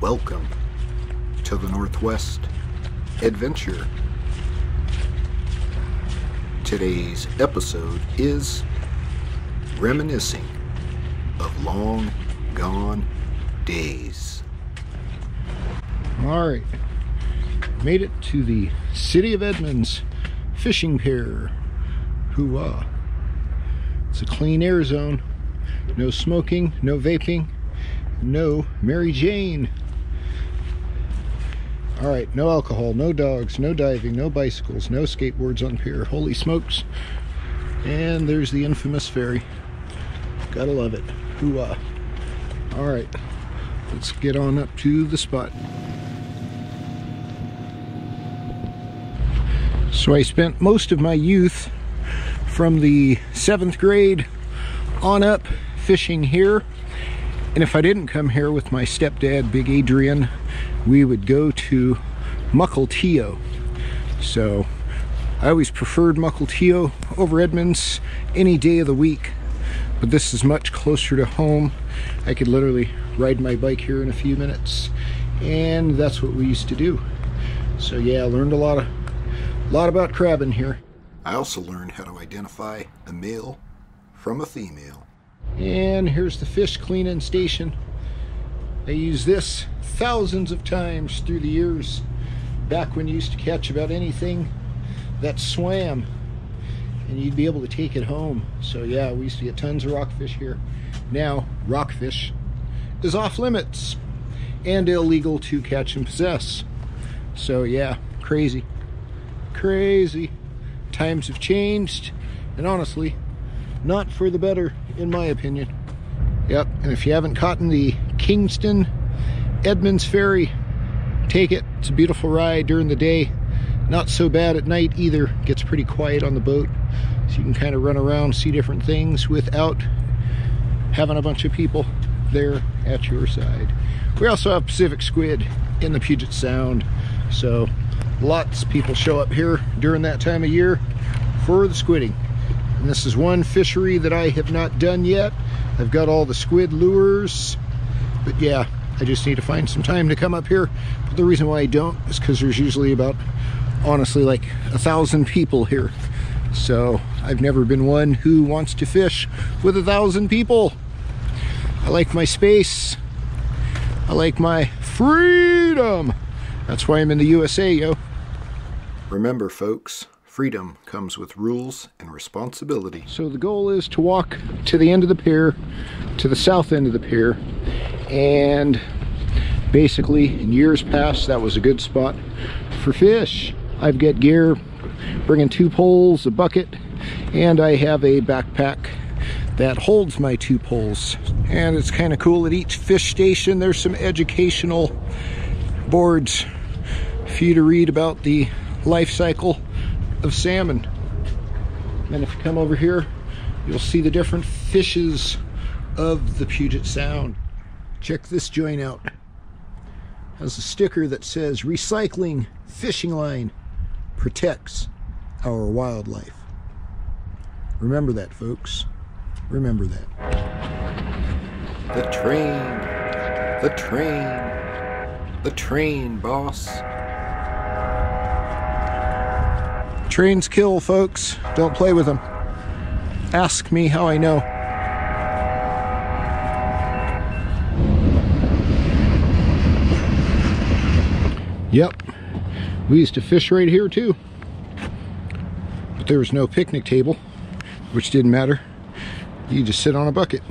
Welcome to the Northwest Adventure. Today's episode is Reminiscing of Long Gone Days. Alright, made it to the city of Edmonds Fishing Pier. Hoo-ah. It's a clean air zone. No smoking, no vaping, no Mary Jane. Alright, no alcohol, no dogs, no diving, no bicycles, no skateboards on pier. Holy smokes. And there's the infamous ferry. Gotta love it. Hoo-ah. Alright, let's get on up to the spot. So I spent most of my youth from the 7th grade on up fishing here. And if I didn't come here with my stepdad, Big Adrian, we would go to Mukilteo. So I always preferred Mukilteo over Edmonds any day of the week. But this is much closer to home. I could literally ride my bike here in a few minutes. And that's what we used to do. So yeah, I learned a lot about crabbing here. I also learned how to identify a male from a female. And here's the fish cleaning station. I used this thousands of times through the years, back when you used to catch about anything that swam and you'd be able to take it home. So yeah, we used to get tons of rockfish here. Now rockfish is off limits and illegal to catch and possess. So yeah, crazy times have changed, and honestly not for the better, in my opinion. Yep, and if you haven't caught the Kingston Edmonds ferry, take it. It's a beautiful ride during the day, not so bad at night either. Gets pretty quiet on the boat, so you can kind of run around, see different things without having a bunch of people there at your side. We also have Pacific squid in the Puget Sound, so lots of people show up here during that time of year for the squidding. And this is one fishery that I have not done yet. I've got all the squid lures, but yeah, I just need to find some time to come up here. But the reason why I don't is because there's usually about, honestly, like 1,000 people here. So I've never been one who wants to fish with 1,000 people. I like my space. I like my freedom. That's why I'm in the USA, yo. Remember, folks, freedom comes with rules and responsibility. So the goal is to walk to the end of the pier, to the south end of the pier, and basically in years past that was a good spot for fish. I've got gear, bringing 2 poles, a bucket, and I have a backpack that holds my 2 poles. And it's kind of cool, at each fish station there's some educational boards for you to read about the life cycle of salmon. And if you come over here, you'll see the different fishes of the Puget Sound. Check this joint out. It has a sticker that says recycling fishing line protects our wildlife. Remember that, folks. Remember that. The train, boss. Trains kill, folks. Don't play with them. Ask me how I know. Yep, we used to fish right here too. But there was no picnic table, which didn't matter. You just sit on a bucket.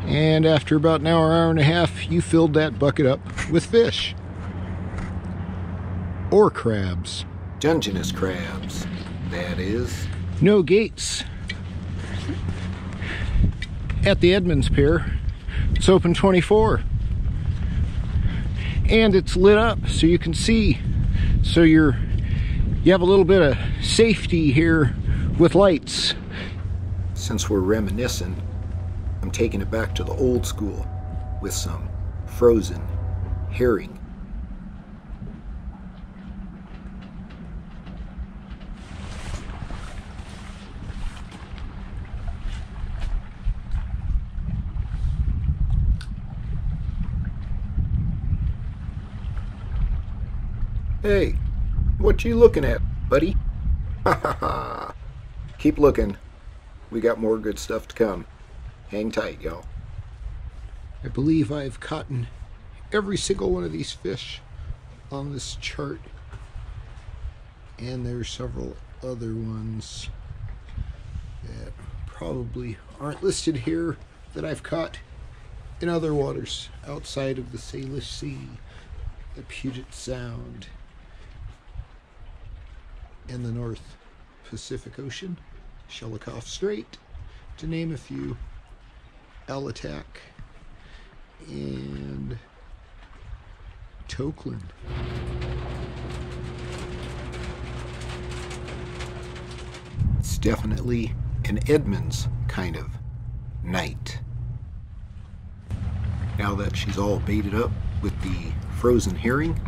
And after about an hour and a half, you filled that bucket up with fish. Or crabs. Dungeness crabs, that is. No gates at the Edmonds Pier. It's open 24. And it's lit up so you can see. So you have a little bit of safety here with lights. Since we're reminiscing, I'm taking it back to the old school with some frozen herring. Hey, what you looking at, buddy? Ha ha ha. Keep looking. We got more good stuff to come. Hang tight, y'all. I believe I've caught every single one of these fish on this chart. And there's several other ones that probably aren't listed here that I've caught in other waters outside of the Salish Sea, the Puget Sound, and the North Pacific Ocean, Shelikof Strait, to name a few, Alatak, and Tokeland. It's definitely an Edmonds kind of night. Now that she's all baited up with the frozen herring,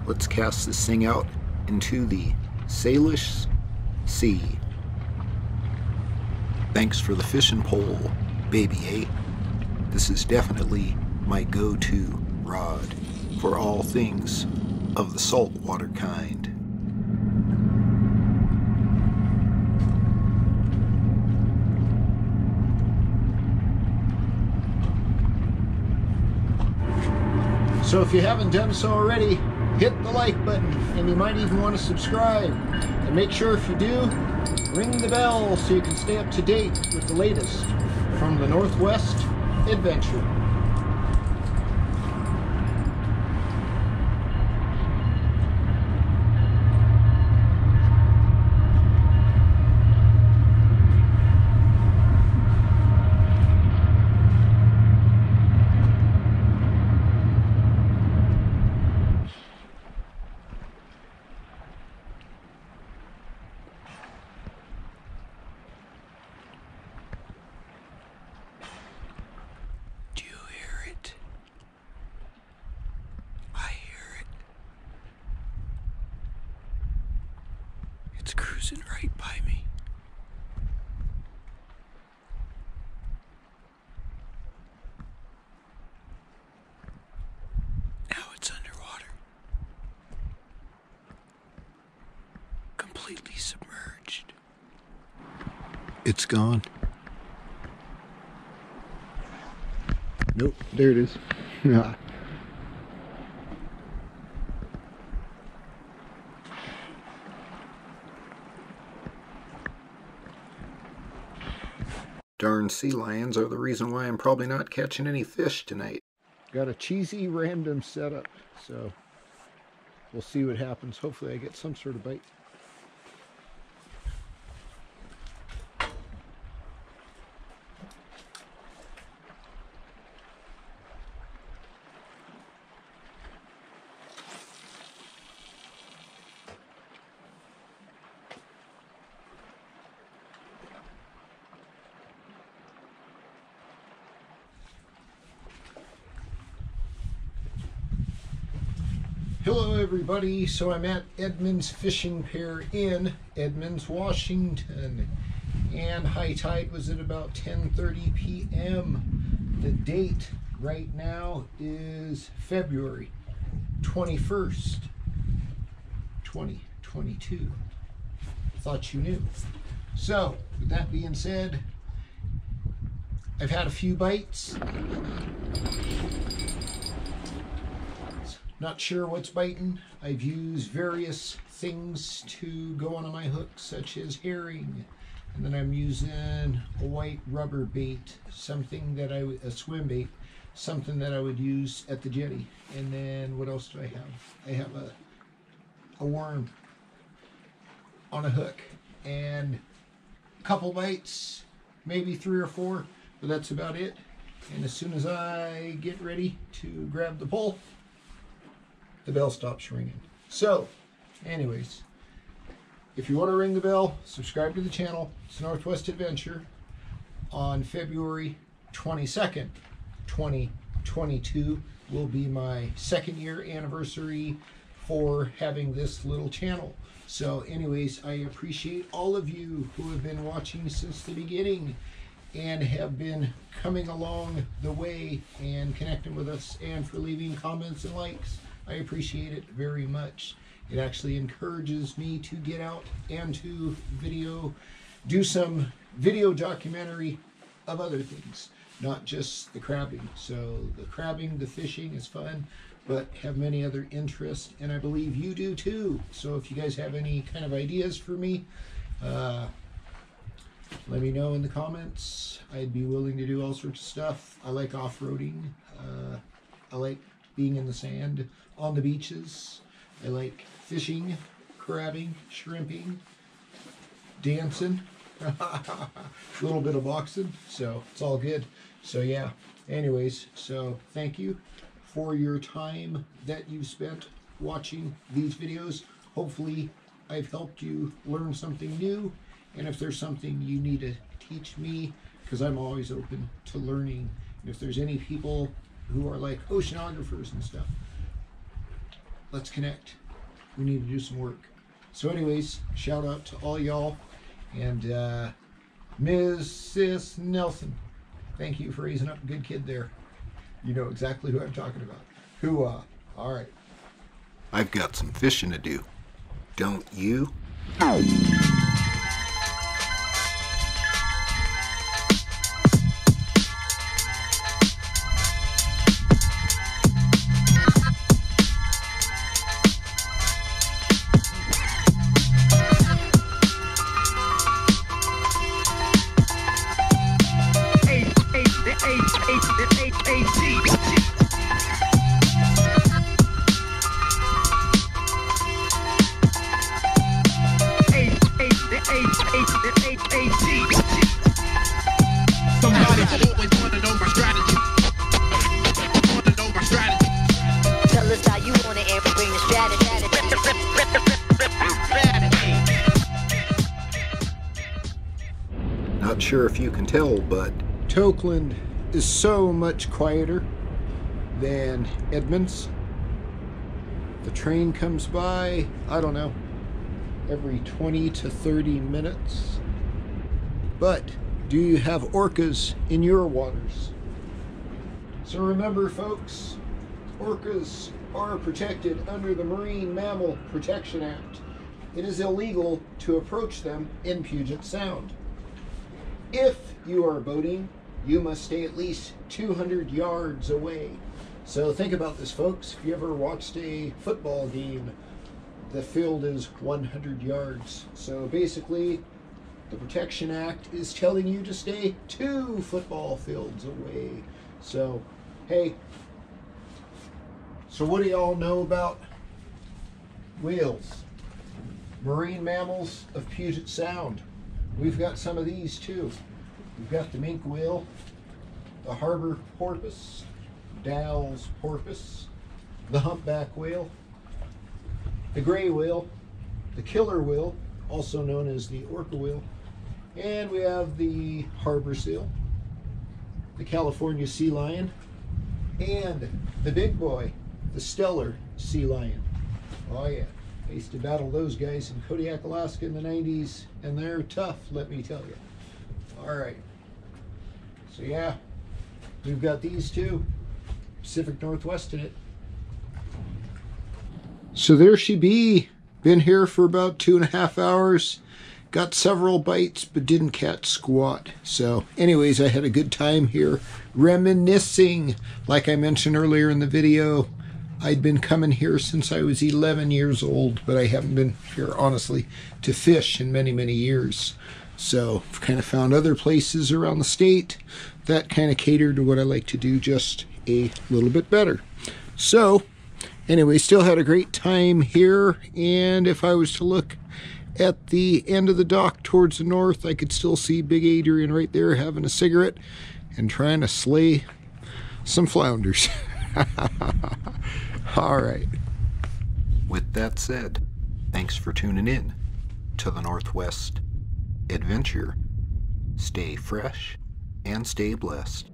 let's cast this thing out into the Salish Sea. Thanks for the fishing pole, baby, eh? This is definitely my go-to rod for all things of the saltwater kind. So if you haven't done so already, hit the like button, and you might even want to subscribe. And make sure if you do, ring the bell so you can stay up to date with the latest from the Northwest Adventure. It's cruising right by me. Now it's underwater. Completely submerged. It's gone. Nope, there it is. Yeah. Darn sea lions are the reason why I'm probably not catching any fish tonight. Got a cheesy random setup, so we'll see what happens. Hopefully I get some sort of bite. Hello everybody, so I'm at Edmonds Fishing Pier in Edmonds, Washington, and high tide was at about 10:30 p.m. The date right now is February 21st, 2022. Thought you knew. So, with that being said, I've had a few bites. Not sure what's biting. I've used various things to go on my hook, such as herring, and then I'm using a white rubber bait, something that a swim bait, something that I would use at the jetty. And then what else do I have? I have a worm on a hook, and a couple bites, maybe 3 or 4, but that's about it. And as soon as I get ready to grab the pole, the bell stops ringing. So, anyways, if you want to ring the bell, subscribe to the channel. It's Northwest Adventure. On February 22nd, 2022 will be my 2nd year anniversary for having this little channel. So anyways, I appreciate all of you who have been watching since the beginning and have been coming along the way and connecting with us, and for leaving comments and likes. I appreciate it very much. It actually encourages me to get out and to do some video documentary of other things, not just the crabbing. So the crabbing, the fishing is fun, but have many other interests, and I believe you do too. So if you guys have any kind of ideas for me, let me know in the comments. I'd be willing to do all sorts of stuff. I like off-roading. I like being in the sand, on the beaches. I like fishing, crabbing, shrimping, dancing, a little bit of boxing. So it's all good. So yeah, anyways, so thank you for your time that you spent watching these videos. Hopefully I've helped you learn something new, and if there's something you need to teach me, because I'm always open to learning. And if there's any people who are like oceanographers and stuff, let's connect. We need to do some work. So anyways, shout out to all y'all, and Mrs. Nelson, thank you for raising up a good kid there. You know exactly who I'm talking about. Hoo-ah. All right. I've got some fishing to do. Don't you? Not sure if you can tell, but Tokeland is so much quieter than Edmonds. The train comes by, I don't know, every 20 to 30 minutes. But do you have orcas in your waters? So remember, folks, orcas are protected under the Marine Mammal Protection Act. It is illegal to approach them in Puget Sound. If you are boating, you must stay at least 200 yards away. So think about this, folks. If you ever watched a football game, the field is 100 yards. So basically, the Protection Act is telling you to stay 2 football fields away. So, hey, so what do y'all know about whales? Marine mammals of Puget Sound. We've got some of these too. We've got the minke whale, the harbor porpoise, Dow's porpoise, the humpback whale, the gray whale, the killer whale, also known as the orca whale, and we have the harbor seal, the California sea lion, and the big boy, the stellar sea lion. Oh yeah, I used to battle those guys in Kodiak, Alaska in the 90s, and they're tough, let me tell you. All right, so yeah, we've got these two, Pacific Northwest in it. So there she be, been here for about 2.5 hours, got several bites, but didn't catch squat. So anyways, I had a good time here, reminiscing. Like I mentioned earlier in the video, I'd been coming here since I was 11 years old, but I haven't been here, honestly, to fish in many, many years. So I've kind of found other places around the state that kind of cater to what I like to do just a little bit better. So anyway, still had a great time here, and if I was to look at the end of the dock towards the north, I could still see Big Adrian right there having a cigarette and trying to slay some flounders. All right. with that said, thanks for tuning in to the Northwest Adventure. Stay fresh and stay blessed.